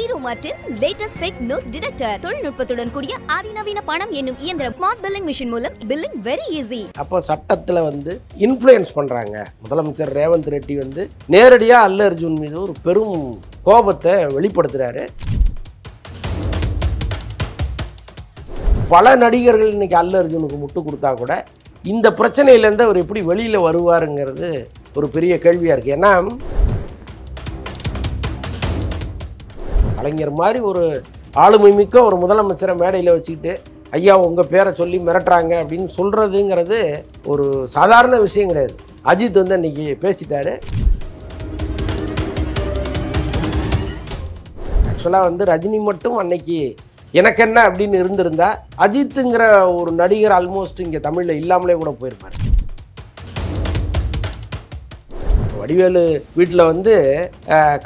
ஈரோ Martin latest fake note detector தொழில்நுட்பத்துடன் கூடிய அதிநவீன பணம் என்னும் இயந்திரம் ஸ்மார்ட் பில்லிங் மிஷின் மூலம் பில்லிங் வெரி ஈஸி. அப்போ சட்டத்தில் இன்ஃப்ளூயன்ஸ் பண்ணுறாங்க. முதலமைச்சர் ரேவந்த் ரெட்டி நேரடியாக அல்லு அர்ஜுன் மீது ஒரு பெரும் கோபத்தை வெளிப்படுத்துகிறாரு. பல நடிகர்கள் இன்னைக்கு அல்லு அர்ஜுனுக்கு முட்டு கொடுத்தா கூட இந்த பிரச்சனையிலேருந்து அவர் எப்படி வெளியில் வருவாருங்கிறது ஒரு பெரிய கேள்வியாக இருக்குது. ஏன்னா கலைஞர் மாதிரி ஒரு ஆளுமை மிக்க ஒரு முதலமைச்சரை மேடையில் வச்சுக்கிட்டு ஐயா உங்கள் பேரை சொல்லி மிரட்டுறாங்க அப்படின்னு சொல்கிறதுங்கிறது ஒரு சாதாரண விஷயம் கிடையாது. அஜித் அன்றைக்கி பேசிட்டாரு. ஆக்சுவலாக ரஜினி மட்டும் அன்னைக்கு எனக்கு என்ன அப்படின்னு இருந்திருந்தா அஜித்துங்கிற ஒரு நடிகர் ஆல்மோஸ்ட் இங்கே தமிழில் இல்லாமலே கூட போயிருப்பார். வடிவேலு வீட்டில்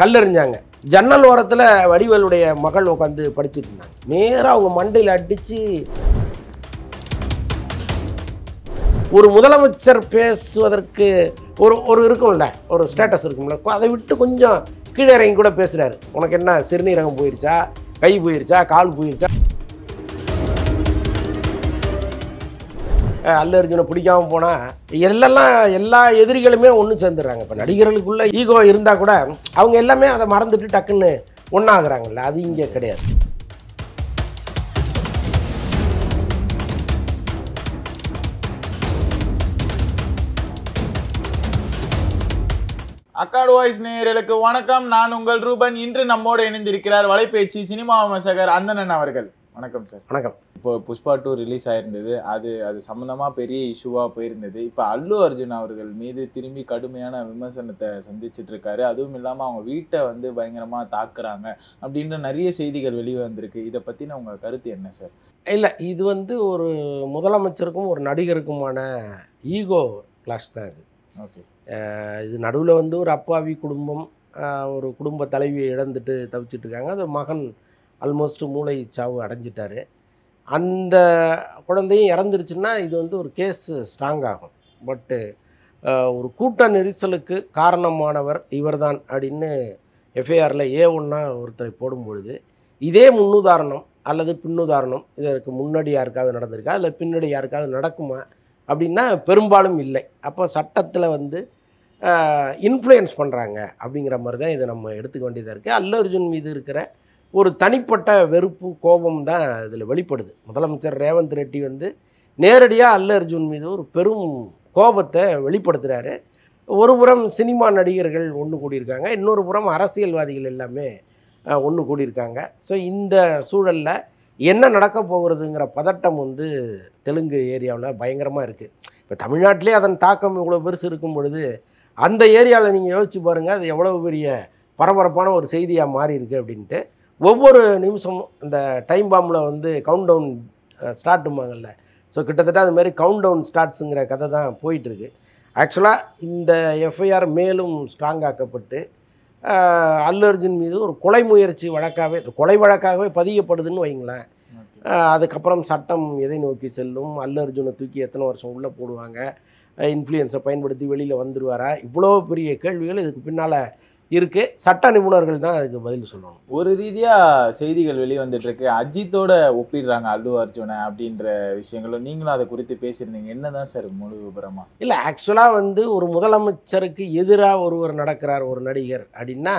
கல்லெறிஞ்சாங்க. ஜன்னல் ஓரத்தில் வடிவேலுடைய மகள் உட்காந்து படிச்சுட்டு இருந்தாங்க. நேராக அவங்க மண்டையில் அடித்து ஒரு முதலமைச்சர் பேசுவதற்கு ஒரு இருக்கும்ல, ஒரு ஸ்டேட்டஸ் இருக்கும்ல, அதை விட்டு கொஞ்சம் கீழே இறங்கி கூட பேசுகிறாரு. உனக்கு என்ன சிறுநீரகம் போயிருச்சா, கை போயிருச்சா, கால் போயிருச்சா? அல்லு அர்ஜுனை பிடிக்காம போனால் எல்லா எதிரிகளுமே ஒன்று சேர்ந்துடுறாங்க. இப்போ நடிகர்களுக்குள்ள ஈகோ இருந்தால் கூட அவங்க எல்லாமே அதை மறந்துட்டு டக்குன்னு ஒன்றாகிறாங்கல்ல, அது இங்கே கிடையாது. அக்காடு வாய்ஸ் நேயர்களுக்கு வணக்கம். நான் உங்கள் ரூபன். இன்று நம்மோடு இணைந்திருக்கிறார் வலைபேச்சு சினிமா விமர்சகர் அந்தணன் அவர்கள். வணக்கம் சார். வணக்கம். இப்போ புஷ்பா 2 ரிலீஸ் ஆயிருந்தது. அது சம்மந்தமாக பெரிய இஷ்யூவாக போயிருந்தது. இப்போ அல்லு அர்ஜுன் அவர்கள் மீது திரும்பி கடுமையான விமர்சனத்தை சந்திச்சுட்டு இருக்காரு. அதுவும் இல்லாமல் அவங்க வீட்டை பயங்கரமாக தாக்குறாங்க அப்படின்ற நிறைய செய்திகள் வெளியே வந்திருக்கு. இதை பற்றின உங்கள் கருத்து என்ன சார்? இல்லை, இது ஒரு முதலமைச்சருக்கும் ஒரு நடிகருக்குமான ஈகோ கிளாஷ் தான் இது. ஓகே. இது நடுவில் ஒரு அப்பாவி குடும்பம், ஒரு குடும்ப தலைவியை இழந்துட்டு தவிச்சிட்டு இருக்காங்க. அது மகன் ஆல்மோஸ்ட் மூளை சாவு அடைஞ்சிட்டாரு. அந்த குழந்தையும் இறந்துருச்சுன்னா இது ஒரு கேஸ் ஸ்ட்ராங் ஆகும். பட்டு ஒரு கூட்ட நெரிசலுக்கு காரணமானவர் இவர்தான் அப்படின்னு எஃப்ஐஆரில் A1 ஒருத்தரை போடும்பொழுது இதே முன்னுதாரணம் அல்லது பின்னுதாரணம் இதற்கு முன்னாடி யாருக்காவது நடந்திருக்கா இல்லை பின்னாடி யாருக்காவது நடக்குமா அப்படின்னா பெரும்பாலும் இல்லை. அப்போ சட்டத்தில் இன்ஃப்ளூயன்ஸ் பண்ணுறாங்க அப்படிங்கிற மாதிரி தான் இதை நம்ம எடுத்துக்க வேண்டியதாக இருக்குது. அல்லு அர்ஜுன் மீது இருக்கிற ஒரு தனிப்பட்ட வெறுப்பு, கோபம் தான் இதில் வெளிப்படுது. முதலமைச்சர் ரேவந்த் ரெட்டி நேரடியாக அல்லு அர்ஜுன் மீது ஒரு பெரும் கோபத்தை வெளிப்படுத்துகிறாரு. ஒரு புறம் சினிமா நடிகர்கள் ஒன்று கூடியிருக்காங்க, இன்னொரு புறம் அரசியல்வாதிகள் எல்லாமே ஒன்று கூடியிருக்காங்க. ஸோ இந்த சூழலில் என்ன நடக்க போகிறதுங்கிற பதட்டம் தெலுங்கு ஏரியாவில் பயங்கரமாக இருக்குது. இப்போ தமிழ்நாட்டிலே அதன் தாக்கம் இவ்வளோ பெருசு இருக்கும் பொழுது அந்த ஏரியாவில் நீங்கள் யோசிச்சு பாருங்கள், அது எவ்வளோ பெரிய பரபரப்பான ஒரு செய்தியாக மாறி இருக்குது அப்படின்ட்டு. ஒவ்வொரு நிமிஷமும் இந்த டைம் பாம்பில் கவுண்ட் டவுன் ஸ்டார்ட்டுமாங்கல்ல, ஸோ கிட்டத்தட்ட அதுமாரி கவுண்ட் டவுன் ஸ்டார்ட்ஸுங்கிற கதை தான் போயிட்டுருக்கு. ஆக்சுவலாக இந்த எஃப்ஐஆர் மேலும் ஸ்ட்ராங் ஆக்கப்பட்டு அல்லு அர்ஜுன் மீது ஒரு கொலை முயற்சி கொலை வழக்காகவே பதியப்படுதுன்னு வைங்களேன். அதுக்கப்புறம் சட்டம் எதை நோக்கி செல்லும், அல்லு அர்ஜுனை தூக்கி எத்தனை வருஷம் உள்ளே போடுவாங்க, இன்ஃப்ளூயன்ஸை பயன்படுத்தி வெளியில் வந்துடுவாரா, இவ்வளோ பெரிய கேள்விகள் இதுக்கு பின்னால் இருக்குது. சட்ட நிபுணர்கள் தான் அதுக்கு பதில் சொல்லணும். ஒரு ரீதியாக செய்திகள் வெளியே வந்துட்டுருக்கு. அஜித்தோட ஒப்பிடுறாங்க அல்லு அர்ஜுனை அப்படின்ற விஷயங்களும் நீங்களும் அதை குறித்து பேசியிருந்தீங்க. என்ன தான் சார் முழு விபரமாக? இல்லை, ஆக்சுவலாக ஒரு முதலமைச்சருக்கு எதிராக ஒருவர் நடக்கிறார், ஒரு நடிகர் அப்படின்னா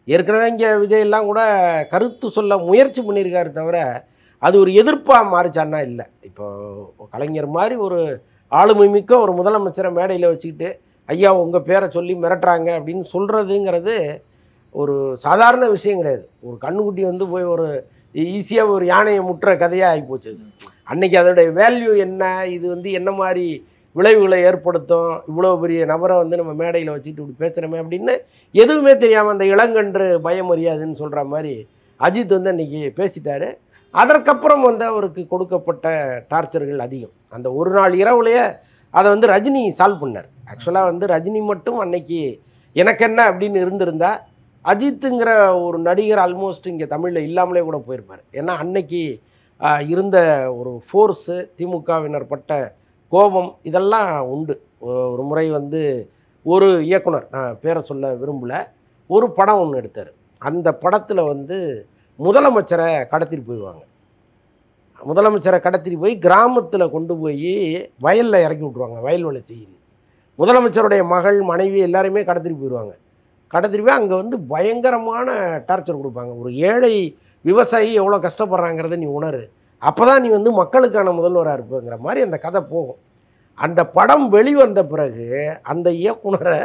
ஏற்கனவே இங்கே விஜயெல்லாம் கூட கருத்து சொல்ல முயற்சி பண்ணியிருக்காரு, தவிர அது ஒரு எதிர்ப்பாக மாறிச்சான்னா இல்லை. இப்போது கலைஞர் மாதிரி ஒரு ஆளுமை மிக்க ஒரு முதலமைச்சரை மேடையில் வச்சுக்கிட்டு ஐயா உங்கள் பேரை சொல்லி மிரட்டுறாங்க அப்படின்னு சொல்கிறதுங்கிறது ஒரு சாதாரண விஷயம் கிடையாது. ஒரு கண்ணுக்குட்டி போய் ஒரு ஈஸியாக ஒரு யானையை முட்டுற கதையாக ஆகிப்போச்சு. அன்றைக்கி அதோடைய வேல்யூ என்ன, இது என்ன மாதிரி விளைவுகளை ஏற்படுத்தும், இவ்வளோ பெரிய நபரை நம்ம மேடையில் வச்சுக்கிட்டு இப்படி பேசுகிறோமே அப்படின்னு எதுவுமே தெரியாமல் அந்த இளங்கன்று பயம் அறியாதுன்னு சொல்கிற மாதிரி அஜித் அன்றைக்கி பேசிட்டார். அதற்கப்புறம் அவருக்கு கொடுக்கப்பட்ட டார்ச்சர்கள் அதிகம். அந்த ஒரு நாள் இரவுலையே அதை ரஜினி சால்வ் பண்ணார். ஆக்சுவலாக ரஜினி மட்டும் அன்னைக்கு எனக்கு என்ன அப்படின்னு இருந்திருந்தா அஜித்துங்கிற ஒரு நடிகர் ஆல்மோஸ்ட் இங்கே தமிழில் இல்லாமலே கூட போயிருப்பார். ஏன்னா அன்னைக்கு இருந்த ஒரு ஃபோர்ஸு, திமுகவினர் பட்ட கோபம் இதெல்லாம் உண்டு. ஒரு முறை ஒரு இயக்குனர், நான் பேரை சொல்ல விரும்பலை, ஒரு படம் ஒன்று எடுத்தார். அந்த படத்தில் வந்து முதலமைச்சரை கடத்திட்டு போயிடுவாங்க. முதலமைச்சரை கடத்திட்டு போய் கிராமத்தில் கொண்டு போய் வயலில் இறக்கி விட்ருவாங்க, வயல் வேலை செய்யணும். முதலமைச்சருடைய மகள் மனைவி எல்லாருமே கடத்திட்டு போயிடுவாங்க. கடத்திட்டு போய் அங்கே வந்து பயங்கரமான டார்ச்சர் கொடுப்பாங்க. ஒரு ஏழை விவசாயி எவ்வளோ கஷ்டப்படுறாங்கிறத நீ உணரு, அப்போ தான் நீ வந்து மக்களுக்கான முதல்வராக இருப்பேங்கிற மாதிரி அந்த கதை போகும். அந்த படம் வெளிவந்த பிறகு அந்த இயக்குனரை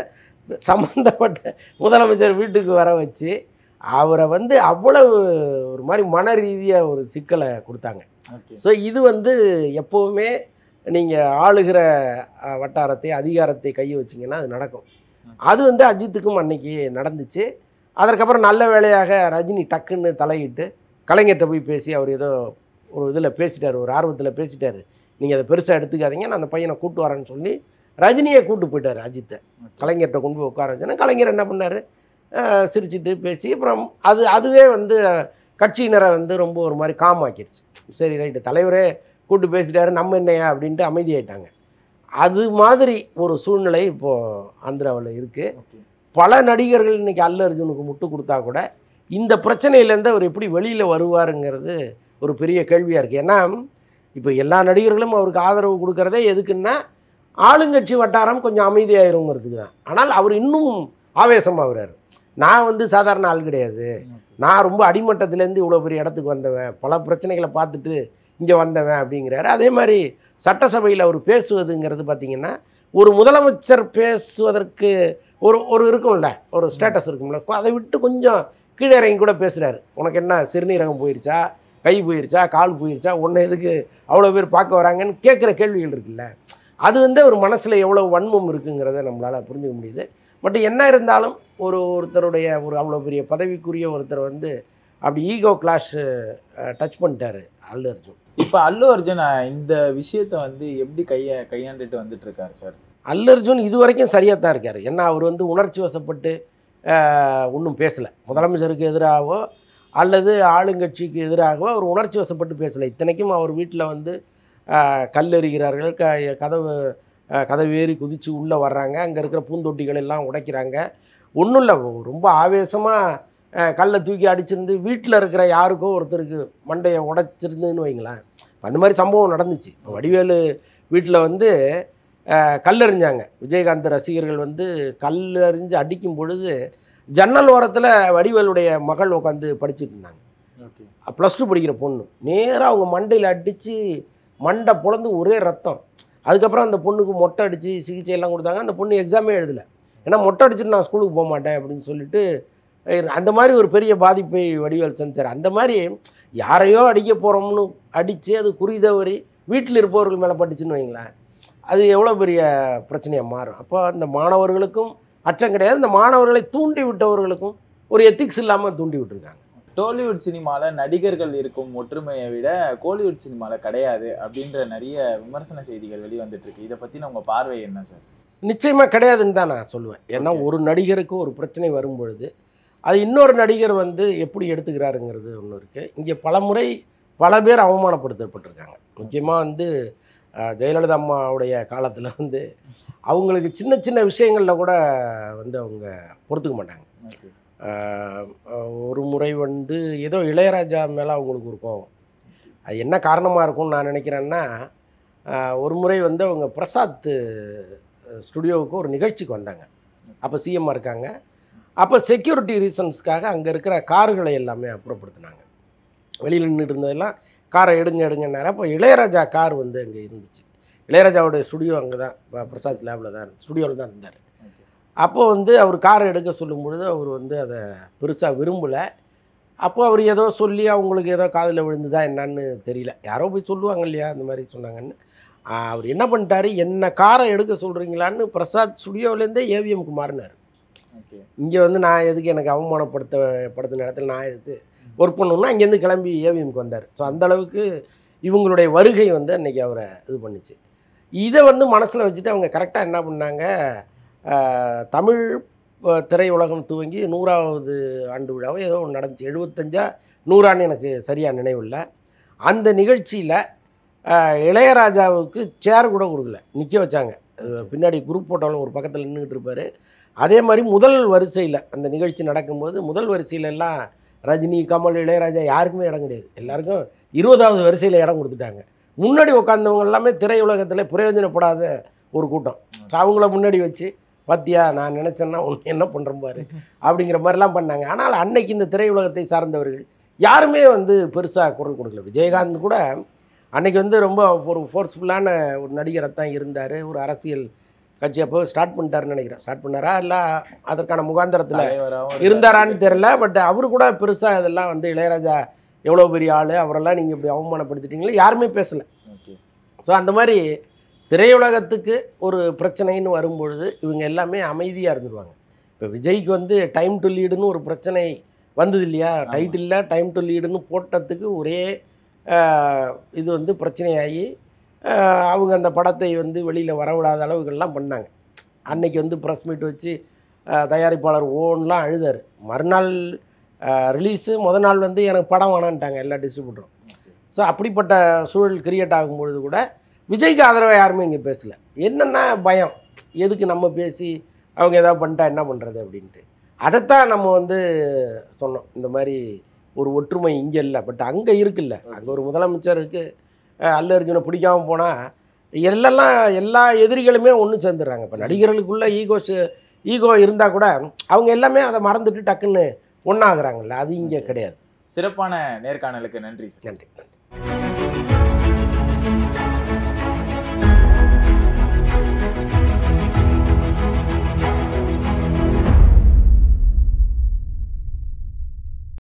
சம்மந்தப்பட்ட முதலமைச்சர் வீட்டுக்கு வர வச்சு அவரை வந்து அவ்வளவு ஒரு மாதிரி மன ரீதியாக ஒரு சிக்கலை கொடுத்தாங்க. ஸோ இது வந்து எப்போவுமே நீங்கள் ஆளுகிற வட்டாரத்தை அதிகாரத்தை கையை வச்சிங்கன்னா அது நடக்கும். அது வந்து அஜித்துக்கும் அன்னைக்கு நடந்துச்சு. அதற்கப்புறம் நல்ல வேளையாக ரஜினி டக்குன்னு தலையிட்டு கலைஞர்கிட்ட போய் பேசி அவர் ஏதோ ஒரு இதில் பேசிட்டார், ஒரு ஆர்வத்தில் பேசிட்டார், நீங்கள் அதை பெருசாக எடுத்துக்காதீங்க, நான் அந்த பையனை கூப்பிட்டு வரேன்னு சொல்லி ரஜினியை கூப்பிட்டு போயிட்டார் அஜித்தை. கலைஞர்கிட்ட கொண்டு போய் உட்கார வச்சோன்னா கலைஞர் என்ன பண்ணார், சிரிச்சுட்டு பேசி அப்புறம் அதுவே வந்து கட்சியினரை வந்து ரொம்ப ஒரு மாதிரி காமாக்கிடுச்சு. சரி ரைட்டு, தலைவரே கூப்பிட்டு பேசிட்டாரு, நம்ம என்னையா அப்படின்ட்டு அமைதியாயிட்டாங்க. அது மாதிரி ஒரு சூழ்நிலை இப்போது ஆந்திராவில் இருக்குது. பல நடிகர்கள் இன்றைக்கி அல்லு அர்ஜுனுக்கு முட்டு கொடுத்தா கூட இந்த பிரச்சனையிலேருந்து அவர் எப்படி வெளியில் வருவாருங்கிறது ஒரு பெரிய கேள்வியாக இருக்குது. ஏன்னா இப்போ எல்லா நடிகர்களும் அவருக்கு ஆதரவு கொடுக்குறதே எதுக்குன்னா ஆளுங்கட்சி வட்டாரம் கொஞ்சம் அமைதியாயிருங்கிறதுக்கு தான். ஆனால் அவர் இன்னும் ஆவேசமாகிறார். நான் வந்து சாதாரண ஆள் கிடையாது, நான் ரொம்ப அடிமட்டத்திலேருந்து இவ்வளோ பெரிய இடத்துக்கு வந்தவன், பல பிரச்சனைகளை பார்த்துட்டு இங்கே வந்தவன் அப்படிங்கிறாரு. அதே மாதிரி சட்டசபையில் அவர் பேசுவதுங்கிறது பார்த்திங்கன்னா ஒரு முதலமைச்சர் பேசுவதற்கு ஒரு இருக்கும்ல, ஒரு ஸ்டேட்டஸ் இருக்கும்ல, அதை விட்டு கொஞ்சம் கீழே இறங்கி கூட பேசுகிறாரு. உனக்கு என்ன சிறுநீரகம் போயிடுச்சா, கை போயிடுச்சா, கால் போயிடுச்சா, உன்னை எதுக்கு அவ்வளோ பேர் பார்க்க வராங்கன்னு கேட்குற கேள்விகள் இருக்குல்ல, அது வந்து ஒரு மனசில் எவ்வளோ வன்மம் இருக்குங்கிறத நம்மளால் புரிஞ்சுக்க முடியுது. பட் என்ன இருந்தாலும் ஒருத்தருடைய ஒரு அவ்வளோ பெரிய பதவிக்குரிய ஒருத்தர் வந்து அப்படி ஈகோ கிளாஷ் டச் பண்ணிட்டாரு அல்லு அர்ஜுன். இப்போ அல்லு அர்ஜுன் இந்த விஷயத்தை வந்து எப்படி கையாண்டுட்டு வந்துட்டு இருக்காரு சார்? அல்லு அர்ஜுன் இது வரைக்கும் சரியாக தான் இருக்கார். ஏன்னா அவர் வந்து உணர்ச்சி வசப்பட்டு ஒன்றும் பேசலை. முதலமைச்சருக்கு எதிராகவோ அல்லது ஆளுங்கட்சிக்கு எதிராகவோ அவர் உணர்ச்சி வசப்பட்டு பேசலை. இத்தனைக்கும் அவர் வீட்டில் வந்து கல்லெறிகிறார்கள், கதவு ஏறி குதித்து உள்ளே வர்றாங்க, அங்கே இருக்கிற பூந்தொட்டிகள் எல்லாம் உடைக்கிறாங்க. ஒன்றும் இல்லை, ரொம்ப ஆவேசமாக கல்லை தூக்கி அடிச்சிருந்து வீட்டில் இருக்கிற யாருக்கோ ஒருத்தருக்கு மண்டையை உடைச்சிருந்துன்னு வைங்களேன். அந்த மாதிரி சம்பவம் நடந்துச்சு. இப்போ வடிவேலு வீட்டில் வந்து கல்லெறிஞ்சாங்க. விஜயகாந்த் ரசிகர்கள் வந்து கல்லெறிஞ்சு அடிக்கும் பொழுது ஜன்னல் ஓரத்தில் வடிவேலுடைய மகள் உட்காந்து படிச்சுட்டு இருந்தாங்க. +2 படிக்கிற பொண்ணு நேராக அவங்க மண்டையில் அடித்து மண்டை பொழந்து ஒரே ரத்தம். அதுக்கப்புறம் அந்த பொண்ணுக்கு மொட்டை அடித்து சிகிச்சையெல்லாம் கொடுத்தாங்க. அந்த பொண்ணு எக்ஸாமே எழுதலை. ஏன்னா மொட்டை அடிச்சுட்டு நான் ஸ்கூலுக்கு போக மாட்டேன் அப்படின்னு சொல்லிட்டு அந்த மாதிரி ஒரு பெரிய பாதிப்பை வடிவேல் செஞ்சார். அந்த மாதிரி யாரையோ அடிக்க போகிறோம்னு அடித்து அது குறிதவறி வீட்டில் இருப்பவர்கள் மேலே பட்டுச்சுன்னு வைங்களேன், அது எவ்வளோ பெரிய பிரச்சனையாக மாறும். அப்போ அந்த மாணவர்களுக்கும் அச்சம் கிடையாது, இந்த மாணவர்களை தூண்டி விட்டவர்களுக்கும் ஒரு எத்திக்ஸ் இல்லாமல் தூண்டி விட்டுருக்காங்க. டோலிவுட் சினிமாவில் நடிகர்கள் இருக்கும் ஒற்றுமையை விட கோலிவுட் சினிமாவில் கிடையாது அப்படின்ற நிறைய விமர்சன செய்திகள் வெளிவந்துட்டு இருக்கு. இதை பற்றின உங்கள் பார்வை என்ன சார்? நிச்சயமாக கிடையாதுன்னு தான் நான் சொல்லுவேன். ஏன்னா ஒரு நடிகருக்கு ஒரு பிரச்சனை வரும்பொழுது அது இன்னொரு நடிகர் வந்து எப்படி எடுத்துக்கிறாருங்கிறது ஒன்று இருக்குது. இங்கே பல பேர் அவமானப்படுத்தப்பட்டிருக்காங்க. முக்கியமாக வந்து ஜெயலலிதா அம்மாவுடைய காலத்தில் வந்து அவங்களுக்கு சின்ன சின்ன விஷயங்களில் கூட வந்து அவங்க பொறுத்துக்க மாட்டாங்க. ஒரு முறை வந்து ஏதோ இளையராஜா மேலே அவங்களுக்கு ஒரு கோவம். அது என்ன காரணமாக இருக்கும்னு நான் நினைக்கிறேன்னா, ஒரு முறை வந்து அவங்க பிரசாத் ஸ்டுடியோவுக்கு ஒரு நிகழ்ச்சிக்கு வந்தாங்க. அப்போ சிஎம்மாக இருக்காங்க. அப்போ செக்யூரிட்டி ரீசன்ஸ்க்காக அங்கே இருக்கிற கார்களை எல்லாமே அப்புறப்படுத்தினாங்க. வெளியில் நின்றுட்டு இருந்ததெல்லாம் காரை எடுங்கன்னாரு. அப்போ இளையராஜா கார் வந்து அங்கே இருந்துச்சு. இளையராஜாவோடைய ஸ்டுடியோ அங்கே தான், பிரசாத் லேபில் தான், ஸ்டுடியோவில் தான் இருந்தார். அப்போது வந்து அவர் காரை எடுக்க சொல்லும் பொழுது அவர் வந்து அதை பெருசாக விரும்பலை. அப்போ அவர் ஏதோ சொல்லி அவங்களுக்கு ஏதோ காதில் விழுந்துதா என்னன்னு தெரியல, யாரோ போய் சொல்லுவாங்க இல்லையா, அந்த மாதிரி சொன்னாங்கன்னு அவர் என்ன பண்ணிட்டாரு, என்ன காரை எடுக்க சொல்கிறீங்களான்னு பிரசாத் ஸ்டுடியோவிலேருந்தே ஏவிஎம்க்கு மாறினார். இங்கே வந்து நான் எதுக்கு, எனக்கு அவமானப்படுத்தின இடத்துல நான் எதுக்கு ஒர்க் பண்ணணும்னா அங்கேருந்து கிளம்பி ஏவிஎம்க்கு வந்தார். ஸோ அந்தளவுக்கு இவங்களுடைய வருகை வந்து அன்றைக்கி அவரை இது பண்ணிச்சு. இதை வந்து மனசில் வச்சுட்டு அவங்க கரெக்டாக என்ன பண்ணாங்க, தமிழ் திரையுலகம் துவங்கி 100வது ஆண்டு விழாவை ஏதோ ஒன்று நடந்துச்சு, 75 100 எனக்கு சரியாக நினைவில்லை. அந்த நிகழ்ச்சியில் இளையராஜாவுக்கு சேர் கூட கொடுக்கல, நிற்க வச்சாங்க. பின்னாடி குரூப் ஃபோட்டோவில் ஒரு பக்கத்தில் நின்றுக்கிட்டு இருப்பார். அதே மாதிரி முதல் வரிசையில் அந்த நிகழ்ச்சி நடக்கும்போது முதல் வரிசையில எல்லாம் ரஜினி, கமல், இளையராஜா யாருக்குமே இடம் கிடையாது. எல்லாருக்கும் 20வது வரிசையில் இடம் கொடுத்துட்டாங்க. முன்னாடி உட்காந்தவங்க எல்லாமே திரையுலகத்தில் பிரயோஜனப்படாத ஒரு கூட்டம். அவங்கள முன்னாடி வச்சு பாத்தியா நான் நினச்சேன்னா ஒன்று என்ன பண்ணுறேன் பாரு அப்படிங்கிற மாதிரிலாம் பண்ணாங்க. ஆனால் அன்னைக்கு இந்த திரையுலகத்தை சார்ந்தவர்கள் யாருமே வந்து பெருசாக குரல் கொடுக்கல. விஜயகாந்த் கூட அன்னைக்கு வந்து ரொம்ப ஒரு ஃபோர்ஸ்ஃபுல்லான ஒரு நடிகராக தான் இருந்தார். ஒரு அரசியல் கட்சி அப்போ ஸ்டார்ட் பண்ணிட்டாருன்னு நினைக்கிறேன். ஸ்டார்ட் பண்ணாரா இல்லை அதற்கான முகாந்திரத்தில் இருந்தாரான்னு தெரியல. பட் அவரு கூட பெருசாக இதெல்லாம் வந்து இளையராஜா எவ்வளோ பெரிய ஆள், அவரெல்லாம் நீங்கள் இப்படி அவமானப்படுத்திட்டீங்களே யாருமே பேசலை. ஸோ அந்த மாதிரி திரையுலகத்துக்கு ஒரு பிரச்சனைன்னு வரும்பொழுது இவங்க எல்லாமே அமைதியாக இருந்துருவாங்க. இப்போ விஜய்க்கு வந்து டைம் டு லீடுன்னு ஒரு பிரச்சனை வந்தது இல்லையா? டைட்டிலில் டைம் டு லீடுன்னு போட்டதுக்கு ஒரே இது வந்து பிரச்சனையாகி அவங்க அந்த படத்தை வந்து வெளியில் வரவிடாத அளவுகள்லாம் பண்ணாங்க. அன்னைக்கு வந்து ப்ரெஸ் மீட் வச்சு தயாரிப்பாளர் ஓன்லாம் அழுதார். மறுநாள் ரிலீஸு முதல் நாள் வந்து எனக்கு படம் வேணான்ட்டாங்க எல்லா டிஸ்ட்ரிபியூட்டரும். ஸோ அப்படிப்பட்ட சூழல் கிரியேட் ஆகும்பொழுது கூட விஜய்க்கு ஆதரவாக யாருமே இங்கே பேசலை. என்னென்னா பயம், எதுக்கு நம்ம பேசி அவங்க எதாவது பண்ணிட்டா என்ன பண்ணுறது அப்படின்ட்டு. அதைத்தான் நம்ம வந்து சொன்னோம். இந்த மாதிரி ஒரு ஒற்றுமை இங்கே இல்லை, பட் அங்கே இருக்குல்ல. அங்கே ஒரு முதலமைச்சருக்கு அல்லு அர்ஜுனை பிடிக்காமல் போனால் எல்லா எதிரிகளுமே ஒன்று சேர்ந்துடுறாங்க. இப்போ நடிகர்களுக்குள்ள ஈகோ இருந்தால் கூட அவங்க எல்லாமே அதை மறந்துட்டு டக்குன்னு ஒன்றாகிறாங்கல்ல, அது இங்கே கிடையாது. சிறப்பான நேர்காணலுக்கு நன்றி. நன்றி.